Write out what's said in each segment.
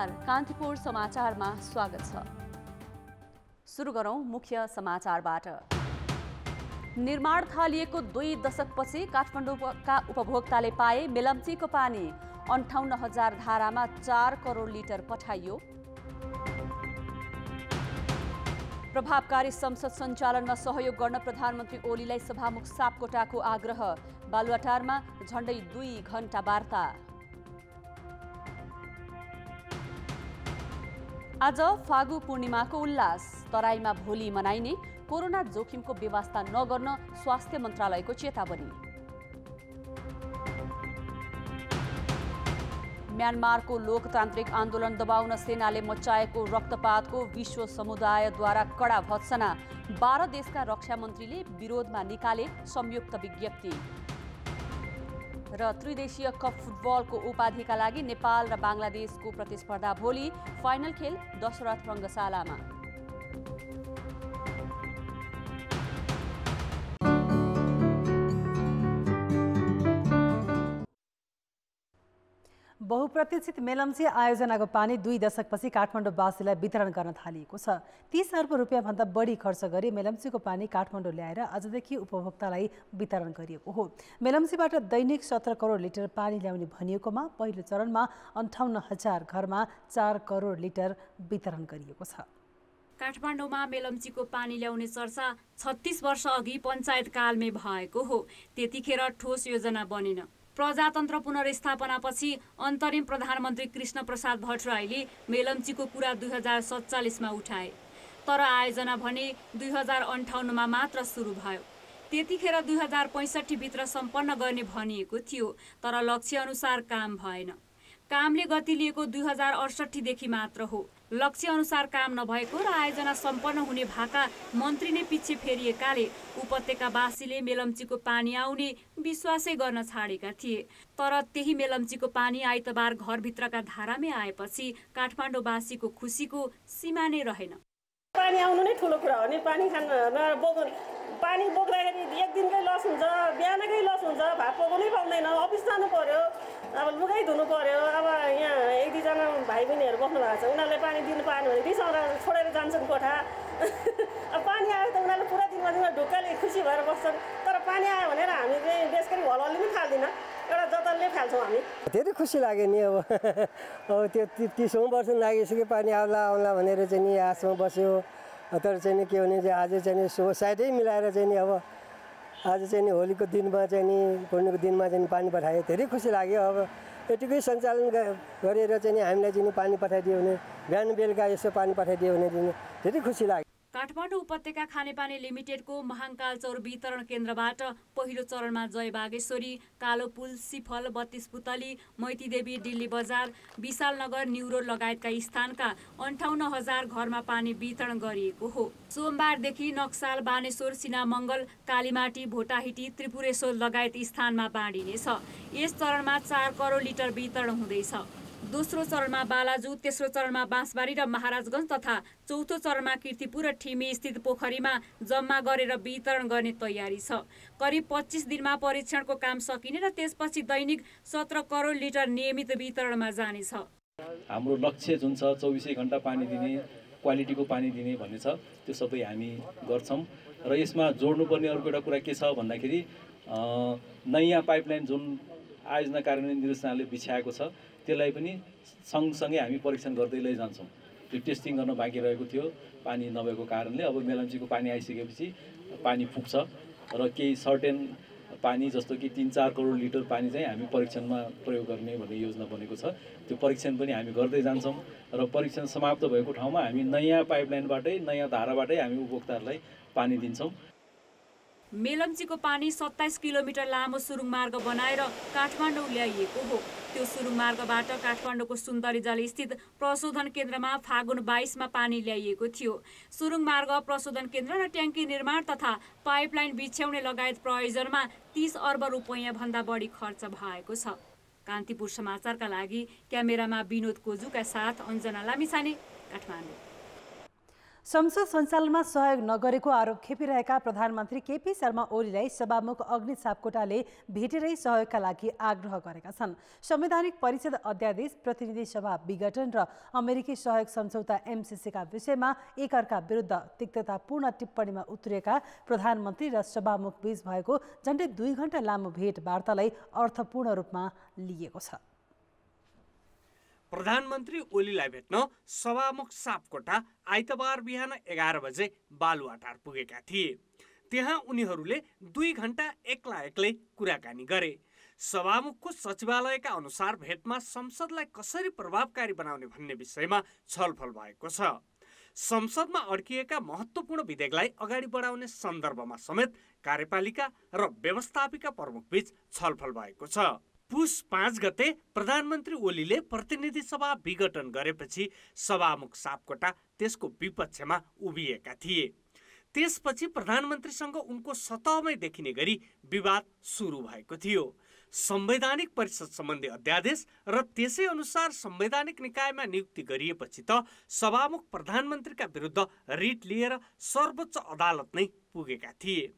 नमस्कार, कान्तिपुर समाचारमा स्वागत छ। सुरु गरौं मुख्य समाचारबाट। निर्माण थालिएको 2 दशकपछि काठमाडौँका उपभोक्ताले पाए मेलम्चीको पानी। 58,000 धारामा 4 करोड लिटर पठाइयो। प्रभावकारी संसद सञ्चालनमा सहयोग गर्न प्रधानमन्त्री ओलीलाई सभामुख सापकोटाको आग्रह। बालुवाटारमा झण्डै 2 घण्टा वार्ता। आज फागु पूर्णिमाको उल्लास। तराईमा भोलि मनाइने कोरोना जोखिमको व्यवस्था नगर्न स्वास्थ्य मन्त्रालयको चेतावनी। म्यानमारको लोकतान्त्रिक आन्दोलन दबाउन सेनाले मचाएको रक्तपातको विश्व समुदायद्वारा कडा भर्त्सना। 12 देशका रक्षा मन्त्रीले विरोधमा निकाले संयुक्त विज्ञप्ति। र त्रिदेशीय कप फुटबलको उपाधिका लागि नेपाल र बांग्लादेशको प्रतिस्पर्धा भोलि। फाइनल खेल दशरथ रङ्गशालामा। बहुप्रतीक्षित मेलम्ची आयोजनाको पानी 2 दशकपछि काठमाडौँवासीलाई वितरण गर्न थालिएको छ। 30 अर्ब रुपियाँ भन्दा बढी खर्च गरी मेलम्चीको पानी काठमाडौँ ल्याएर आजदेखि उपभोक्तालाई वितरण गरिएको हो। मेलम्चीबाट दैनिक 17 करोड लिटर पानी ल्याउने भनिएकोमा पहिलो चरणमा 58,000 घरमा 4 करोड लिटर वितरण गरिएको छ। काठमाडौँमा मेलम्चीको पानी ल्याउने चर्चा 36 वर्ष अघि पञ्चायतकालमै भएको हो। त्यतिखेर ठोस योजना बनेन। प्रजातन्त्र पुनर्स्थापनापछि अन्तरिम प्रधानमन्त्री कृष्ण प्रसाद भट्टराईले मेलम्चीको कुरा 2047मा उठाए, तर आयोजना भने 2058मा मात्र सुरु भयो। त्यतिखेर 2065 भित्र सम्पन्न गर्ने भनिएको थियो, तर लक्ष्य अनुसार काम भएन। कामले गति लिएको 2068 देखि मात्र हो। लक्ष्य अनुसार काम नभएको र आयोजना सम्पन्न हुने भाका मन्त्री नै पछि फेरिएकाले उपत्यकावासीले मेलम्चीको पानी आउने विश्वासै गर्न छाडेका थिए। तर त्यही मेलम्चीको पानी आइतबार घरभित्रका धारामै आएपछि काठमाडौँवासीको खुसीको सीमा नै रहेन। पानी आउनु नै ठुलो कुरा हो नि। पानी खान पानी बोक्दाखेरि एक दिनकै लस हुन्छ, बिहानकै लस हुन्छ, भात पकाउनै पाउँदैन, अफिस जानु पर्यो, अब लुगै धुनु पर्यो। अब यहाँ 1-2 जना भाइ बहिनीहरू बस्नु भएको छ, उनीहरूले पानी दिनु पाएन भने रिसाउँदा छोडेर जान्छन् कोठा। अब पानी आयो त उनीहरूले पुरा दिनमा ढुक्कले खुसी भएर बस्छन्। तर पानी आयो भनेर हामी चाहिँ बेसकरी हलहल्ली पनि फाल्दिनँ, एउटा जतनले फाल्छौँ हामी। धेरै खुसी लाग्यो नि। अब त्यो 30औं वर्ष लागिसक्यो पानी आउला भनेर चाहिँ नि आशमा बस्यो। तर चाहिँ नि के भने चाहिँ आज चाहिँ नि साइडै मिलाएर चाहिँ नि अब आज चाहिँ नि होलीको दिनमा चाहिँ नि पूर्णिमाको दिनमा चाहिँ पानी पठायो। धेरै खुसी लाग्यो। अब यतिकै सञ्चालन गरेर चाहिँ नि हामीलाई चाहिँ पानी पठाइदियो भने, बिहान बेलुका यसो पानी पठाइदियो भने चाहिँ धेरै खुसी लाग्यो। काठमाडौँ उपत्यका खानेपानी लिमिटेडको महाङ्कालचौर वितरण केन्द्रबाट पहिलो चरणमा जय बागेश्वरी, कालो पुल, सिफल, 32 पुतली, मैतीदेवी, दिल्ली बजार, विशालनगर, न्युरोड लगायतका स्थानका 58,000 घरमा पानी वितरण गरिएको हो। सोमबारदेखि नक्साल, बानेश्वर, सिनामङ्गल, कालीमाटी, भोटाहिटी, त्रिपुरेश्वर लगायत स्थानमा बाँडिनेछ। यस चरणमा 4 करोड लिटर वितरण हुँदैछ। दोस्रो चरणमा बालाजु, तेस्रो चरणमा बाँसबारी र महाराजगञ्ज तथा चौथो चरणमा कीर्तिपुर र ठिमी स्थित पोखरीमा जम्मा गरेर वितरण गर्ने तयारी छ। करिब 25 दिनमा परीक्षणको काम सकिने र त्यसपछि दैनिक 17 करोड लिटर नियमित वितरणमा जानेछ। हाम्रो लक्ष्य जुन छ 24 घण्टा पानी दिने, क्वालिटीको पानी दिने भन्ने छ, त्यो सबै हामी गर्छौँ। र यसमा जोड्नुपर्ने अर्को एउटा कुरा के छ भन्दाखेरि नयाँ पाइपलाइन जुन आयोजना कार्यान्वयन निर्देशनाले बिछ्याएको छ त्यसलाई पनि सँगसँगै हामी परीक्षण गर्दै लैजान्छौँ। त्यो टेस्टिङ गर्न बाँकी रहेको थियो पानी नभएको कारणले। अब मेलम्चीको पानी आइसकेपछि पानी पुग्छ र केही सर्टेन पानी जस्तो कि 3-4 करोड लिटर पानी चाहिँ हामी परीक्षणमा प्रयोग गर्ने भन्ने योजना बनेको छ। त्यो परीक्षण पनि हामी गर्दै जान्छौँ र परीक्षण समाप्त भएको ठाउँमा हामी नयाँ पाइपलाइनबाटै, नयाँ धाराबाटै हामी उपभोक्ताहरूलाई पानी दिन्छौँ। मेलम्चीको पानी 27 किलोमिटर लामो सुरुङ मार्ग बनाएर काठमाडौँ ल्याइएको हो। त्यो सुरुङ मार्गबाट काठमाडौँको सुन्दरीजल स्थित प्रशोधन केन्द्रमा फागुन 22मा पानी ल्याइएको थियो। सुरुङ मार्ग, प्रशोधन केन्द्र र ट्याङ्की निर्माण तथा पाइपलाइन बिछ्याउने लगायत प्रयोजनमा 30 अर्ब रुपैयाँ भन्दा बढी खर्च भएको छ। कान्तिपुर समाचारका लागि क्यामेरामा विनोद कोजुका साथ अञ्जना लामिछाने, काठमाडौँ। संसद सञ्चालनमा सहयोग नगरेको आरोप खेपिरहेका प्रधानमन्त्री केपी शर्मा ओलीलाई सभामुख अग्नि सापकोटाले भेटेरै सहयोगका लागि आग्रह गरेका छन्। संवैधानिक परिषद अध्यादेश, प्रतिनिधि सभा विघटन र अमेरिकी सहयोग सम्झौता एमसिसीका विषयमा एकअर्का विरुद्ध तिक्ततापूर्ण टिप्पणीमा उत्रिएका प्रधानमन्त्री र सभामुख बीच भएको झन्डै 2 घण्टा लामो भेटवार्तालाई अर्थपूर्ण रूपमा लिएको छ। प्रधानमन्त्री ओलीलाई भेट्न सभामुख सापकोटा आइतबार बिहान 11 बजे बालुवाटार पुगेका थिए। त्यहाँ उनीहरूले 2 घण्टा एक्लै कुराकानी गरे। सभामुखको सचिवालयका अनुसार भेटमा संसदलाई कसरी प्रभावकारी बनाउने भन्ने विषयमा छलफल भएको छ। संसदमा अड्किएका महत्त्वपूर्ण विधेयकलाई अगाडि बढाउने सन्दर्भमा समेत कार्यपालिका र व्यवस्थापिका प्रमुखबीच छलफल भएको छ। पुस 5 गते प्रधानमन्त्री ओलीले प्रतिनिधि सभा विघटन गरेपछि सभामुख सापकोटा त्यसको विपक्षमा उभिएका थिए। त्यसपछि प्रधानमन्त्रीसँग उनको सतहमै देखिने गरी विवाद सुरु भएको थियो। संवैधानिक परिषद सम्बन्धी अध्यादेश र त्यसै अनुसार संवैधानिक निकायमा नियुक्ति गरिएपछि त सभामुख प्रधानमन्त्रीका विरुद्ध रिट लिएर सर्वोच्च अदालत नै पुगेका थिए।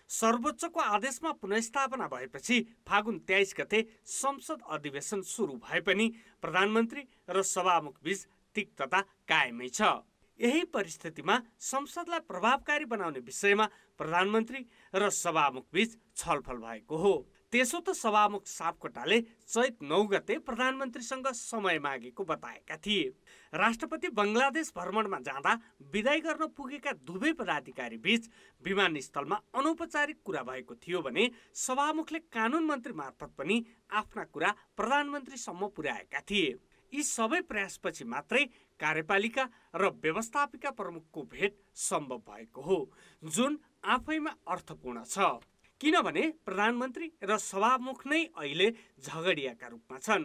सर्वोच्चको आदेशमा पुनर्स्थापना भएपछि फागुन 23 गते संसद अधिवेशन सुरु भए पनि प्रधानमन्त्री र सभामुख बीच तिक्तता कायमै छ। यही परिस्थितिमा संसदलाई प्रभावकारी बनाउने विषयमा प्रधानमन्त्री र सभामुख बीच छलफल भएको हो। त्यसो त सभामुख सापकोटाले चैत 9 गते प्रधानमन्त्रीसँग समय मागेको बताएका थिए। राष्ट्रपति बङ्गलादेश भ्रमणमा जाँदा विदाई गर्न पुगेका दुवै पदाधिकारी बीच विमानस्थलमा अनौपचारिक कुरा भएको थियो भने सभामुखले कानुन मन्त्री मार्फत पनि आफ्ना कुरा प्रधानमन्त्रीसम्म पुर्याएका थिए। यी सबै प्रयासपछि मात्रै कार्यपालिका र व्यवस्थापिका प्रमुखको भेट सम्भव भएको हो, जुन आफैमा अर्थपूर्ण छ। किनभने प्रधानमन्त्री र सभामुख नै अहिले झगडियाका रूपमा छन्।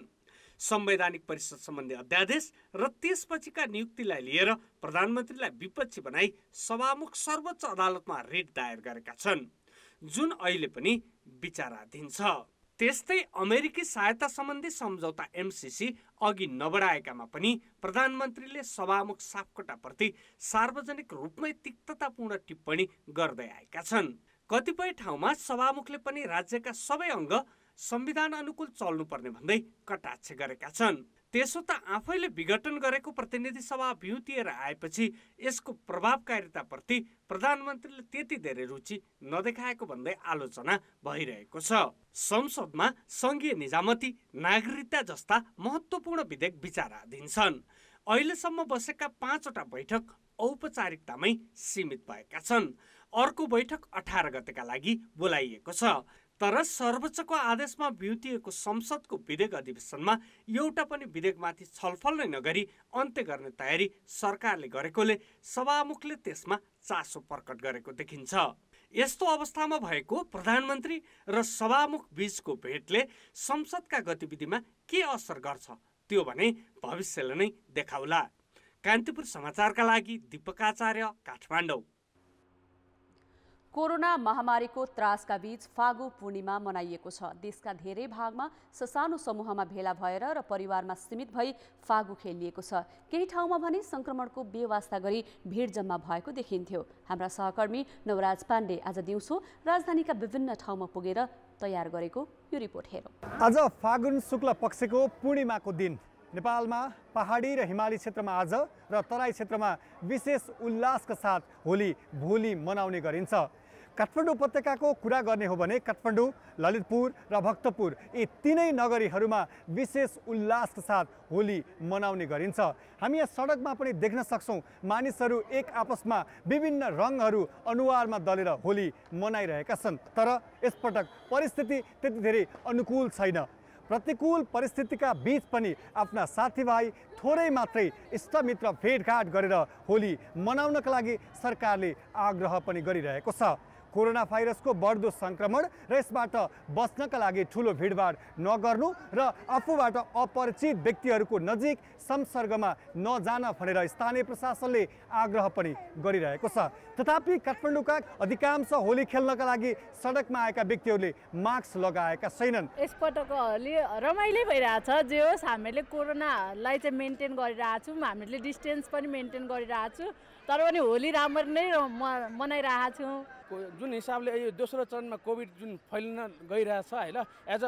संवैधानिक परिषद सम्बन्धी अध्यादेश र त्यसपछिका नियुक्तिलाई लिएर प्रधानमन्त्रीलाई विपक्षी बनाई सभामुख सर्वोच्च अदालतमा रिट दायर गरेका छन्, जुन अहिले पनि विचाराधीन छ। त्यस्तै अमेरिकी सहायता सम्बन्धी सम्झौता एमसिसी अघि नबढाएकामा पनि प्रधानमन्त्रीले सभामुख सापकोटाप्रति सार्वजनिक रूपमै तिक्ततापूर्ण टिप्पणी गर्दै आएका छन्। कतिपय ठाउँमा सभामुखले पनि राज्यका सबै अङ्ग संविधान अनुकूल चल्नुपर्ने भन्दै कटाक्ष गरेका छन्। त्यसो त आफैले विघटन गरेको प्रतिनिधि सभा भ्युतिएर आएपछि यसको प्रभावकारिताप्रति प्रधानमन्त्रीले त्यति धेरै रुचि नदेखाएको भन्दै आलोचना भइरहेको छ। संसदमा संघीय निजामती, नागरिकता जस्ता महत्त्वपूर्ण विधेयक विचाराधीन छन्। अहिलेसम्म बसेका 5वटा बैठक औपचारिकतामै सीमित भएका छन्। अर्को बैठक 18 गतेका लागि बोलाइएको छ। तर सर्वोच्चको आदेशमा भ्युतिएको संसदको विधेयक अधिवेशनमा एउटा पनि विधेयकमाथि छलफल नै नगरी अन्त्य गर्ने तयारी सरकारले गरेकोले सभामुखले त्यसमा चासो प्रकट गरेको देखिन्छ। यस्तो अवस्थामा भएको प्रधानमन्त्री र सभामुख बीचको भेटले संसदका गतिविधिमा के असर गर्छ त्यो भने भविष्यले नै देखाउला। कान्तिपुर समाचारका लागि दीपक आचार्य, काठमाडौँ। कोरोना महामारीको त्रासका बीच फागु पूर्णिमा मनाइएको छ। देशका धेरै भागमा ससानो समूहमा भेला भएर र परिवारमा सीमित भई फागु खेलिएको छ। केही ठाउँमा भने संक्रमणको बेवास्ता गरी भिड जम्मा भएको देखिन्थ्यो। हाम्रा सहकर्मी नवराज पाण्डे आज दिउँसो राजधानीका विभिन्न ठाउँमा पुगेर तयार गरेको यो रिपोर्ट हेरौँ। आज फागुन शुक्ल पक्षको पूर्णिमाको दिन नेपालमा पहाडी र हिमाली क्षेत्रमा आज र तराई क्षेत्रमा विशेष उल्लासका साथ होली भोलि मनाउने गरिन्छ। काठमाडौँ उपत्यकाको कुरा गर्ने हो भने काठमाडौँ, ललितपुर र भक्तपुर यी तीनै नगरीहरूमा विशेष उल्लासका साथ होली मनाउने गरिन्छ। हामी यहाँ सडकमा पनि देख्न सक्छौँ मानिसहरू एक आपसमा विभिन्न रङहरू अनुहारमा दलेर होली मनाइरहेका छन्। तर यसपटक परिस्थिति त्यति धेरै अनुकूल छैन। प्रतिकूल परिस्थितिका बीच पनि आफ्ना साथीभाइ थोरै मात्रै इष्टमित्र भेटघाट गरेर होली मनाउनका लागि सरकारले आग्रह पनि गरिरहेको छ। कोरोना भाइरसको बढ्दो संक्रमण र यसबाट बच्नका लागि ठुलो भिडभाड नगर्नु र आफूबाट अपरिचित व्यक्तिहरूको नजिक संसर्गमा नजान भनेर स्थानीय प्रशासनले आग्रह पनि गरिरहेको छ। तथापि काठमाडौँका अधिकांश होली खेल्नका लागि सडकमा आएका व्यक्तिहरूले मास्क लगाएका छैनन्। यसपटकको होली रमाइलो भइरहेछ। जे होस् हामीले कोरोनालाई चाहिँ मेन्टेन गरिरहेछौँ, हामीले डिस्टेन्स पनि मेन्टेन गरिरहेको छु, तर पनि होली राम्रो नै मनाइरहेको छौँ। जुन हिसाबले यो दोस्रो चरणमा कोभिड जुन फैलिन गइरहेछ हैन,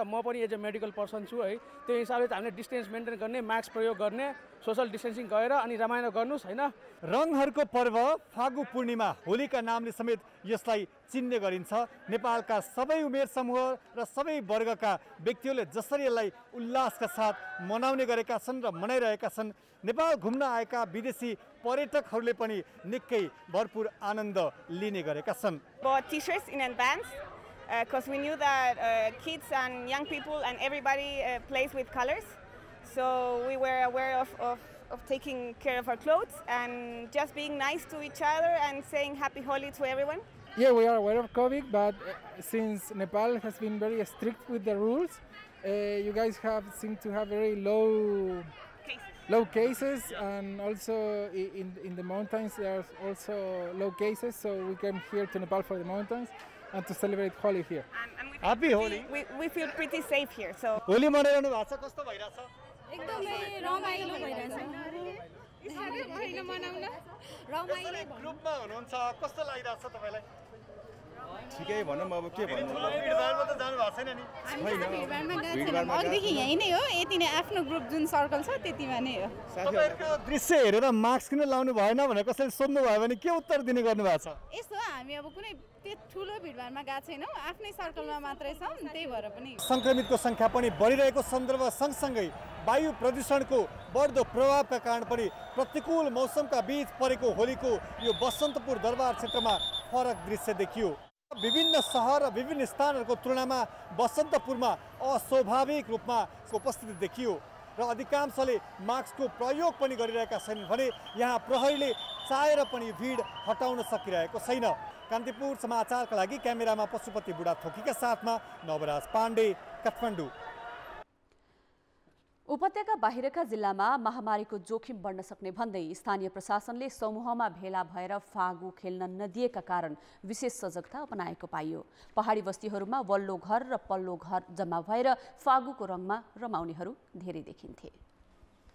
म पनि एज अ मेडिकल पर्सन छु है, त्यो हिसाबले हामीले डिस्टेन्स मेन्टेन गर्ने, मास्क प्रयोग गर्ने, सोशल डिस्टेन्सिङ गरेर अनि रमाइलो गर्नुस् हैन। रङहरूको पर्व फागु पूर्णिमा होलीका नामले समेत यसलाई चिन्ने गरिन्छ। नेपालका सबै उमेर समूह र सबै वर्गका व्यक्तिहरूले जसरी यसलाई उल्लासका साथ मनाउने गरेका छन् र मनाइरहेका छन्, नेपाल घुम्न आएका विदेशी पर्यटकहरूले पनि निकै भरपूर आनन्द लिने गरेका छन्। Bought t-shirts in advance because we knew that kids and young people and everybody plays with colors, so we were aware of taking care of our clothes and just being nice to each other and saying happy Holi to everyone. Yeah, we are aware of COVID, but since Nepal has been very strict with the rules, you guys seem to have very low cases, and also in the mountains there are also low cases, so we came here to Nepal for the mountains and to celebrate Holi here. And Happy Holi. We feel pretty safe here. So Holi मनाइरहनु भएको छ, कस्तो भइरहेछ? एकदमै रमाइलो भइरहेछ। ग्रुपमा हुनुहुन्छ, कस्तो लागिरहेछ तपाईलाई? ठिकै भनौँ, अब के भन्नु, भिडभाडमा त जानु भएको छैन नि? भिडभाडमा गएको छैन, अघिदेखि यही नै हो, यति नै आफ्नो ग्रुप जुन सर्कल छ त्यतिमा नै हो। तपाईहरुको दृश्य हेरेर मास्क किन लाउनु भएन भनेर कसैले सोध्नु भयो भने के उत्तर दिने गर्नु भएको छ? यस्तो हामी अब कुनै त्यो ठुलो भिडभाडमा गएको छैनौँ, आफ्नै सर्कलमा मात्रै छौँ, त्यही भएर पनि संक्रमितको संख्या पनि बढिरहेको सन्दर्भ सँगसँगै वायु प्रदूषणको बढ्दो प्रभावका कारण पनि प्रतिकूल मौसमका बीच परेको होलीको यो बसन्तपुर दरबार क्षेत्रमा फरक दृश्य देखियो। विभिन्न शहर र विभिन्न स्थानहरूको तुलनामा बसन्तपुरमा अस्वाभाविक रूपमा उपस्थिति देखियो र अधिकांशले मास्कको प्रयोग पनि गरिरहेका छैनन् भने यहाँ प्रहरीले चाहेर पनि भिड हटाउन सकिरहेको छैन। कान्तिपुर समाचारका लागि क्यामेरामा पशुपति बुढाथोकीका साथमा नवराज पाण्डे, काठमाडौँ। उपत्यका बाहिरका जिल्लामा महामारीको जोखिम बढ्न सक्ने भन्दै स्थानीय प्रशासनले समूहमा भेला भएर फागु खेल्न नदिएका कारण विशेष सजगता अपनाएको पाइयो। पहाडी बस्तीहरूमा वल्लो घर र पल्लो घर जम्मा भएर फागुको रङमा रमाउनेहरू धेरै देखिन्थे।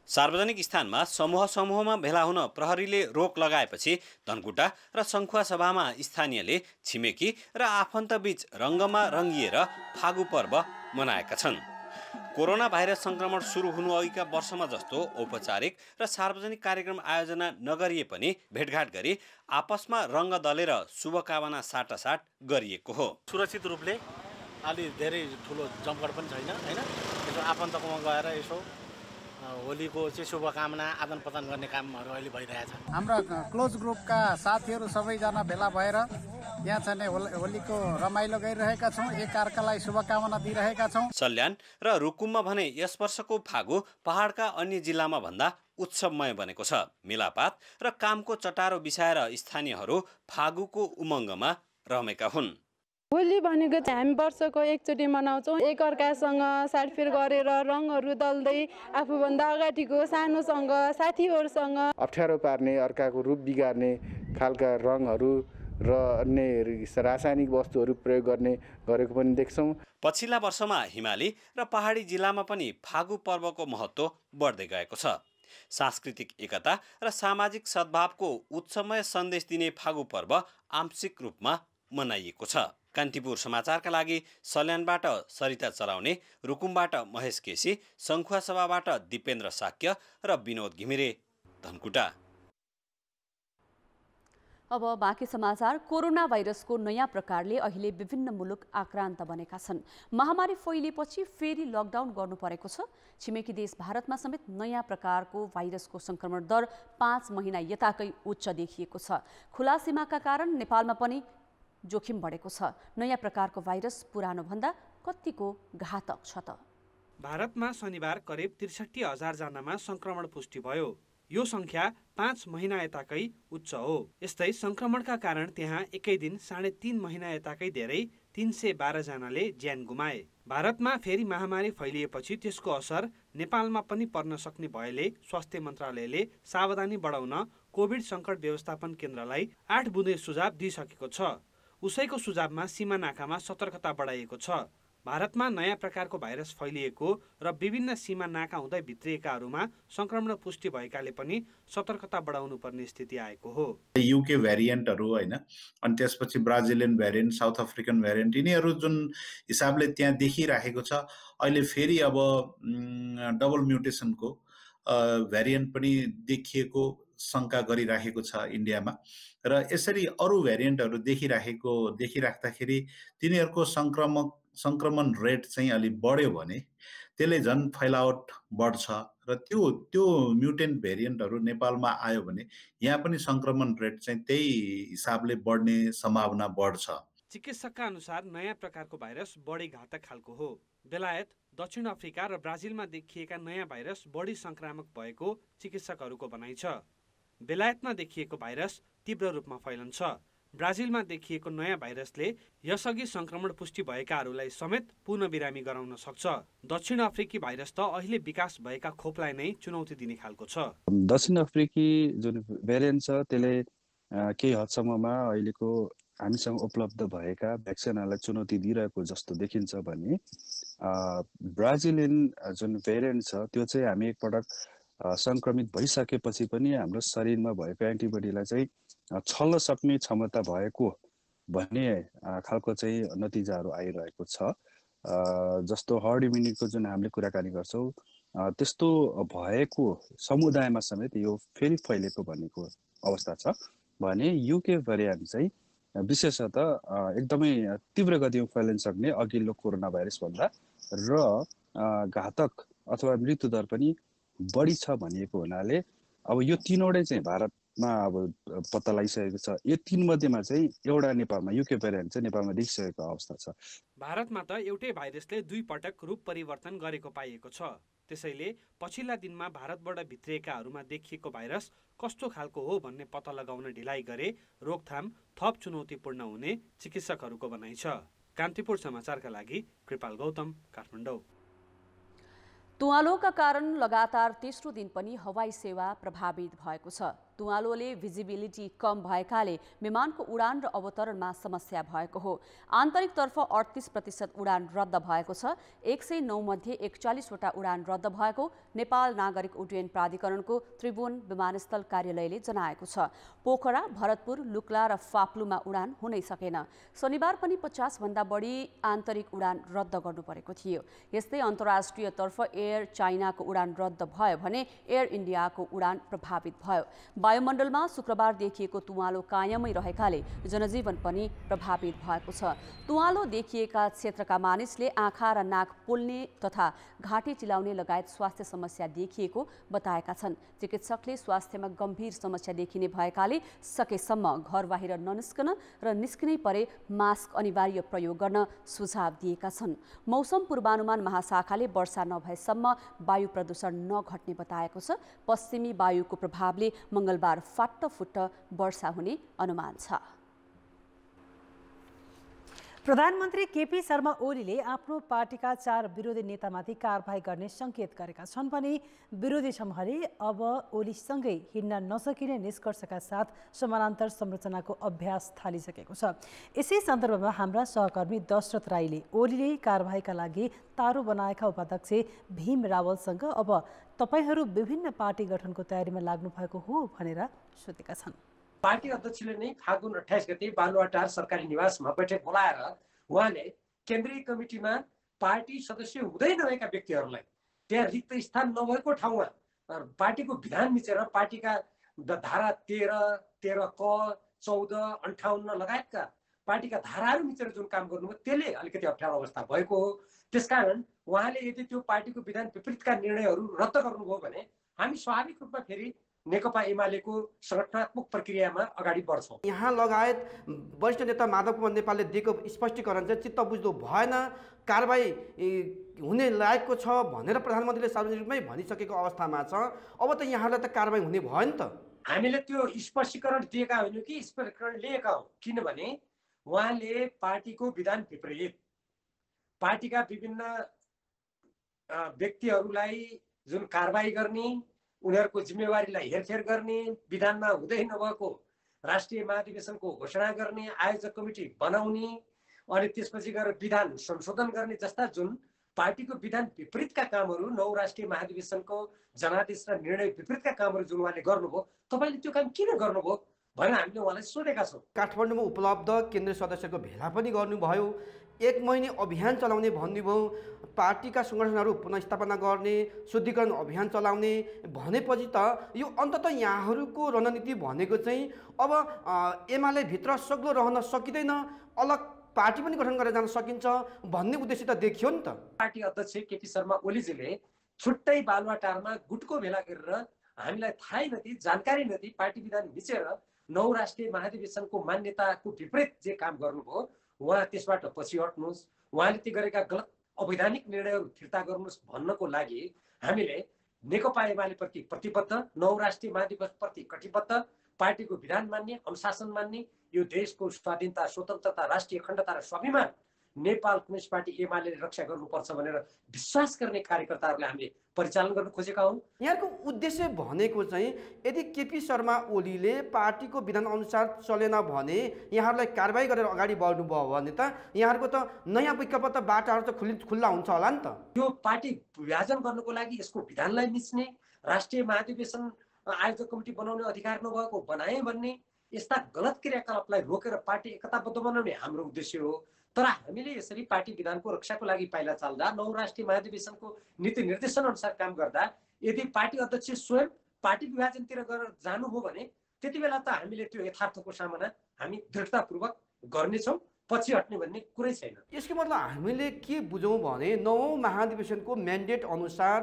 सार्वजनिक स्थानमा समूहमा भेला हुन प्रहरीले रोक लगाएपछि धनकुटा र सङ्खुवा सभामा स्थानीयले छिमेकी र आफन्तबीच रङ्गमा रङ्गिएर फागु पर्व मनाएका छन्। कोरोना भाइरस संक्रमण सुरु हुनु अघिका वर्षमा जस्तो औपचारिक र सार्वजनिक कार्यक्रम आयोजना नगरिए पनि भेटघाट गरी आपसमा रङ्ग दलेर शुभकामना साटासाट गरिएको हो। सुरक्षित रूपले अलि धेरै ठुलो जमघट पनि छैन हैन, यसो आफन्तकोमा गएर यसो होलीको चाहिँ शुभकामना आदान प्रदान गर्ने कामहरू अहिले भइरहेछ। हाम्रा क्लोज ग्रुपका साथीहरू सबैजना भेला भएर यहाँ चाहिँ होलीको रमाइलो गरिरहेका छौँ, एकअर्कालाई शुभकामना दिइरहेका छौँ। सल्यान र रुकुममा भने यस वर्षको फागु पहाडका अन्य जिल्लामा भन्दा उत्सवमय बनेको छ। मेलापात र कामको चटारो बिसाएर स्थानीयहरू फागुको उमङ्गमा रमेका हुन्। होली भनेको चाहिँ हामी वर्षको एकचोटि मनाउँछौँ, एकअर्कासँग साटफेर गरेर रङहरू दल्दै आफूभन्दा अगाडिको सानोसँग साथीहरूसँग अप्ठ्यारो पार्ने, अर्काको रूप बिगार्ने खालका रङहरू र अन्य रासायनिक वस्तुहरू प्रयोग गरेको पनि देख्छौँ। पछिल्ला वर्षमा हिमाली र पहाडी जिल्लामा पनि फागु पर्वको महत्त्व बढ्दै गएको छ। सांस्कृतिक एकता र सामाजिक सद्भावको उत्सवमय सन्देश दिने फागु पर्व आंशिक रूपमा मनाइएको छ। कान्तिपुर समाचारका लागि सल्यानबाट सरिता चलाउने, रुकुमबाट महेश केसी, सङ्खुवा सभाबाट दिपेन्द्र साक्य र विनोद घिमिरे, धनकुटा। अब बाँकी समाचार। कोरोना भाइरसको नयाँ प्रकारले अहिले विभिन्न मुलुक आक्रान्त बनेका छन्। महामारी फैलिएपछि फेरि लकडाउन गर्नु परेको छ। छिमेकी देश भारतमा समेत नयाँ प्रकारको भाइरसको संक्रमण दर 5 महिना यताकै उच्च देखिएको छ। खुला सीमाका कारण नेपालमा पनि जोखिम बढेको छ। नयाँ प्रकारको भाइरस पुरानो भन्दा कतिको घातक छ त? भारतमा शनिबार करिब 63,000 जनामा संक्रमण पुष्टि भयो। यो सङ्ख्या 5 महिना यताकै उच्च हो। यस्तै संक्रमणका कारण त्यहाँ एकै दिन 3.5 महिना यताकै धेरै 312 जनाले ज्यान गुमाए। भारतमा फेरि महामारी फैलिएपछि त्यसको असर नेपालमा पनि पर्न सक्ने भएले स्वास्थ्य मन्त्रालयले सावधानी बढाउन कोभिड सङ्कट व्यवस्थापन केन्द्रलाई 8 बुँदे सुझाव दिइसकेको छ। उसैको सुझावमा सीमा नाकामा सतर्कता बढाइएको छ। भारतमा नयाँ प्रकारको भाइरस फैलिएको र विभिन्न सीमा नाका हुँदै भित्रिएकाहरूमा संक्रमण पुष्टि भएकाले पनि सतर्कता बढाउनु पर्ने स्थिति आएको हो। युके भ्यारिएन्टहरू होइन, अनि त्यसपछि Brazilian variant, south African variant, यिनीहरू जुन हिसाबले त्यहाँ देखिराखेको छ, अहिले फेरि अब डबल म्युटेसनको भ्यारिएन्ट पनि देखिएको शङ्का गरिराखेको छ इन्डियामा। र यसरी अरू भ्यारिएन्टहरू देखिराख्दाखेरि तिनीहरूको संक्रमण रेट चाहिँ अलि बढ्यो भने त्यसले झन् फैलावट बढ्छ र त्यो म्युटेन्ट भेरिएन्टहरू नेपालमा आयो भने यहाँ पनि संक्रमण रेट चाहिँ त्यही हिसाबले बढ्ने सम्भावना बढ्छ। चिकित्सकका अनुसार नयाँ प्रकारको भाइरस बढी घातक खालको हो। बेलायत, दक्षिण अफ्रिका र ब्राजिलमा देखिएका नयाँ भाइरस बढी संक्रामक भएको चिकित्सकहरूको भनाइ छ। बेलायतमा देखिएको भाइरस तीव्र रूपमा फैलन्छ। ब्राजिलमा देखिएको नयाँ भाइरसले यसअघि संक्रमण पुष्टि भएकाहरूलाई समेत पुनः बिरामी गराउन सक्छ। दक्षिण अफ्रिकी भाइरस त अहिले विकास भएका खोपलाई नै चुनौती दिने खालको छ। दक्षिण अफ्रिकी जुन भेरिएन्ट छ त्यसले केही हदसम्ममा अहिलेको हामीसँग उपलब्ध भएका भ्याक्सिनहरूलाई चुनौती दिइरहेको जस्तो देखिन्छ भने ब्राजिलियन जुन भेरिएन्ट छ त्यो चाहिँ हामी एकपटक संक्रमित भइसकेपछि पनि हाम्रो शरीरमा भएको एन्टिबडीलाई चाहिँ छल्न सक्ने क्षमता भएको भन्ने खालको चाहिँ नतिजाहरू आइरहेको छ। जस्तो हर्ड इम्युनिटीको जुन हामीले कुराकानी गर्छौँ त्यस्तो भएको समुदायमा समेत यो फेरि फैलेको भन्नेको अवस्था छ भने युके भेरिएन्ट चाहिँ विशेषतः एकदमै तीव्र गतिमा फैलिन सक्ने अघिल्लो कोरोना भाइरस भन्दा र घातक अथवा मृत्युदर पनि बढी छ भनिएको हुनाले अब यो तीनवटै चाहिँ भारतमा अब पत्ता लगाइसकेको छ। यो तीन मध्येमा चाहिँ एउटा नेपालमा युके भेरिएन्ट चाहिँ नेपालमा देखिसकेको अवस्था छ। भारतमा त एउटै भाइरसले 2 पटक रूप परिवर्तन गरेको पाइएको छ। त्यसैले पछिल्ला दिनमा भारतबाट भित्रिएकाहरूमा देखिएको भाइरस कस्तो खालको हो भन्ने पत्ता लगाउन ढिलाइ गरे रोकथाम थप चुनौतीपूर्ण हुने चिकित्सकहरूको भनाइ छ। कान्तिपुर समाचारका लागि कृपाल गौतम, काठमाडौँ। तुवालोका कारण लगातार तेस्रो दिन पनि हवाई सेवा प्रभावित भएको छ। तुवालोले भिजिबिलिटी कम भएकाले विमानको उडान र अवतरणमा समस्या भएको हो। आन्तरिकतर्फ 38% उडान रद्द भएको छ। 109 मध्ये 41वटा उडान रद्द भएको नेपाल नागरिक उड्डयन प्राधिकरणको त्रिभुवन विमानस्थल कार्यालयले जनाएको छ। पोखरा, भरतपुर, लुक्ला र फाप्लुमा उडान हुनै सकेन। शनिबार पनि 50 भन्दा बढी आन्तरिक उडान रद्द गर्नु परेको थियो। यस्तै अन्तर्राष्ट्रियतर्फ एयर चाइनाको उडान रद्द भयो भने एयर इन्डियाको उडान प्रभावित भयो। वायुमण्डलमा शुक्रबार देखिएको तुवालो कायमै रहेकाले जनजीवन पनि प्रभावित भएको छ। तुवालो देखिएका क्षेत्रका मानिसले आँखा र नाक पोल्ने तथा घाँटी चिलाउने लगायत स्वास्थ्य समस्या देखिएको बताएका छन्। चिकित्सकले स्वास्थ्यमा गम्भीर समस्या देखिने भएकाले सकेसम्म घर बाहिर ननिस्कन र निस्किनै परे मास्क अनिवार्य प्रयोग गर्न सुझाव दिएका छन्। मौसम पूर्वानुमान महाशाखाले वर्षा नभएसम्म वायु प्रदूषण नघट्ने बताएको छ। पश्चिमी वायुको प्रभावले मंगलबार फाट्टफुट्ट वर्षा हुने अनुमान छ। प्रधानमन्त्री केपी शर्मा ओलीले आफ्नो पार्टीका 4 विरोधी नेतामाथि कारबाही गर्ने संकेत गरेका छन् भने विरोधी समूहले अब ओलीसँगै हिँड्न नसकिने निष्कर्षका साथ समानान्तर संरचनाको अभ्यास थालिसकेको छ। यसै सन्दर्भमा हाम्रा सहकर्मी दशरथ राईले ओलीले कारबाहीका लागि तारो बनाएका उपाध्यक्ष भीम रावलसँग अब तपाईहरू विभिन्न पार्टी गठनको तयारीमा लाग्नु भएको हो भनेर सोधेका छन्। पार्टी अध्यक्षले नै फागुन 28 गते बालुवाटार सरकारी निवासमा बैठक बोलाएर उहाँले केन्द्रीय कमिटीमा पार्टी सदस्य हुँदै नभएका व्यक्तिहरूलाई त्यहाँ रिक्त स्थान नभएको ठाउँमा पार्टीको विधान मिचेर पार्टीका धारा 13 क 14 58 लगायतका पार्टीका धाराहरू मिचेर जुन काम गर्नुभयो त्यसले अलिकति अप्ठ्यारो अवस्था भएको हो। त्यसकारण उहाँले यदि त्यो पार्टीको विधान विपरीतका निर्णयहरू रद्द गर्नुभयो भने हामी स्वाभाविक रूपमा फेरि नेकपा एमालेको संगठनात्मक प्रक्रियामा अगाडि बढ्छौँ। यहाँ लगायत वरिष्ठ नेता माधव कुमार नेपालले दिएको स्पष्टीकरण चाहिँ चित्त बुझ्दो भएन, कारबाही हुने लायकको छ भनेर प्रधानमन्त्रीले सार्वजनिक रूपमै भनिसकेको अवस्थामा छ। अब त यहाँलाई त कारबाही हुने भयो नि त। हामीले त्यो स्पष्टीकरण दिएका होइनौँ कि स्पष्टीकरण लिएका हौँ, किनभने उहाँले पार्टीको विधान विपरीत पार्टीका विभिन्न व्यक्तिहरूलाई जुन कारबाही गर्ने, उनीहरूको जिम्मेवारीलाई हेरफेर गर्ने, विधानमा हुँदै नभएको राष्ट्रिय महाधिवेशनको घोषणा गर्ने, आयोजक कमिटी बनाउने अनि त्यसपछि गएर विधान संशोधन गर्ने जस्ता जुन पार्टीको विधान विपरीतका कामहरू, 9 राष्ट्रिय महाधिवेशनको जनादेश र निर्णय विपरीतका कामहरू जुन उहाँले गर्नुभयो, तपाईँले त्यो काम किन गर्नुभयो भनेर हामीले उहाँलाई सोधेका छौँ। काठमाडौँमा उपलब्ध केन्द्रीय सदस्यको भेला पनि गर्नुभयो, 1 महिने अभियान चलाउने भन्नुभयो, पार्टीका सङ्गठनहरू पुनर्स्थापना गर्ने, शुद्धिकरण अभियान चलाउने भनेपछि त यो अन्ततः यहाँहरूको रणनीति भनेको चाहिँ अब एमाले भित्र सग्लो रहन सकिँदैन, अलग पार्टी पनि गठन गरेर जान सकिन्छ भन्ने उद्देश्य त देखियो नि त। पार्टी अध्यक्ष केपी शर्मा ओलीजीले छुट्टै बालुवाटारमा गुटको भेला गरेर हामीलाई थाहै नदिई, जानकारी नदिई पार्टी विधान मिचेर 9 राष्ट्रिय महाधिवेशनको मान्यताको विपरीत जे काम गर्नुभयो, उहाँ त्यसबाट पछि हट्नुहोस्, उहाँले ती गरेका गलत अवैधानिक निर्णयहरू फिर्ता गर्नुहोस् भन्नको लागि हामीले नेकपा एमालेप्रति प्रतिबद्ध, 9 राष्ट्रिय महाधिवेशनप्रति कटिबद्ध, पार्टीको विधान मान्ने, अनुशासन मान्ने, यो देशको स्वाधीनता, स्वतन्त्रता, राष्ट्रिय अखण्डता र स्वाभिमान नेपाल कम्युनिस्ट पार्टी एमाले रक्षा गर्नुपर्छ भनेर विश्वास गर्ने कार्यकर्ताहरूलाई हामीले परिचालन गर्न खोजेका हौँ। यहाँको उद्देश्य भनेको चाहिँ यदि केपी शर्मा ओलीले पार्टीको विधान अनुसार चलेन भने यहाँहरूलाई कारबाही गरेर अगाडि बढ्नुभयो भने त यहाँहरूको त नयाँ विकल्प त बाटाहरू त खुल्ला हुन्छ होला नि त। यो पार्टी विभाजन गर्नको लागि यसको विधानलाई मिच्ने, राष्ट्रिय महाधिवेशन आयोजक कमिटी बनाउने अधिकार नभएको बनाए भन्ने यस्ता गलत क्रियाकलापलाई रोकेर पार्टी एकताबद्ध बनाउने हाम्रो उद्देश्य हो। तर हामीले यसरी पार्टी विधानको रक्षाको लागि पाइला चाल्दा, 9 राष्ट्रिय महाधिवेशनको नीति निर्देशन अनुसार काम गर्दा यदि पार्टी अध्यक्ष स्वयं पार्टी विभाजनतिर गएर जानुभयो भने त्यति बेला त हामीले त्यो यथार्थको सामना हामी दृढतापूर्वक गर्नेछौँ, पछि हट्ने भन्ने कुरै छैन। यसको मतलब हामीले के बुझौँ भने 9औं महाधिवेशनको म्यान्डेट अनुसार